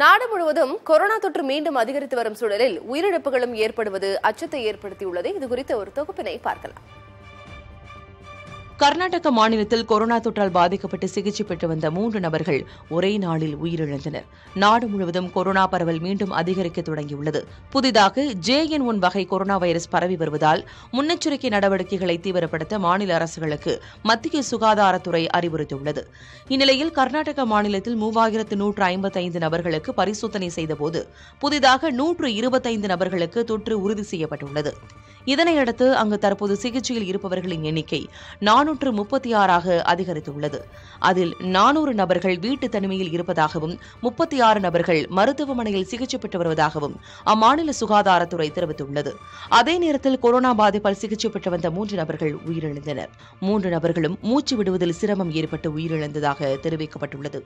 நாடு முழுவதும் கொரோனா தொற்று மீண்டும் அதிகரித்து வரும் சூழலில் உயிரிழப்புகளும் ஏற்படுவது அச்சத்தை ஏற்படுத்தியுள்ளது. இதுகுறித்த ஒரு தொகுப்பினை பார்க்கலாம். கர்நாடக மாநிலத்தில் கொரோனா தொற்றால் பாதிக்கப்பட்டு சிகிச்சை பெற்று வந்த 3 நபர்கள் ஒரே நாளில் உயிரிழந்தனர். நாடு முழுவதும் கொரோனா பரவல் மீண்டும் அதிகரிக்க தொடங்கியுள்ளது. புதிதாக JN1 வகை கொரோனா வைரஸ் பரவி வருவதால் முன்னெச்சரிக்கை நடவடிக்கைகளை தீவிரப்படுத்த மாநில அரசுகளுக்கு மத்திய சுகாதாரத்துறை அறிவுறுத்தியுள்ளது. இந்நிலையில் கர்நாடக மாநிலத்தில் 3155 நபர்களுக்கு பரிசோதனை செய்தபோது புதிதாக 125 நபர்களுக்கு தொற்று உறுதி செய்யப்பட்டுள்ளது. இதனையடுத்து அங்கு தற்போது சிகிச்சையில் இருப்பவர்களின் எண்ணிக்கை 436 அதிகரித்துள்ளது. அதில் 400 நபர்கள் வீட்டு தனிமையில் இருப்பதாகவும் 36 நபர்கள் மருத்துவமனையில் சிகிச்சை பெற்று வருவதாகவும் அம்மாநில சுகாதாரத்துறை தெரிவித்துள்ளது. அதே நேரத்தில் கொரோனா பாதிப்பால் சிகிச்சை பெற்று வந்த 3 நபர்கள் உயிரிழந்தனர். 3 நபர்களும் மூச்சு விடுவதில் சிரமம் ஏற்பட்டு உயிரிழந்ததாக தெரிவிக்கப்பட்டுள்ளது.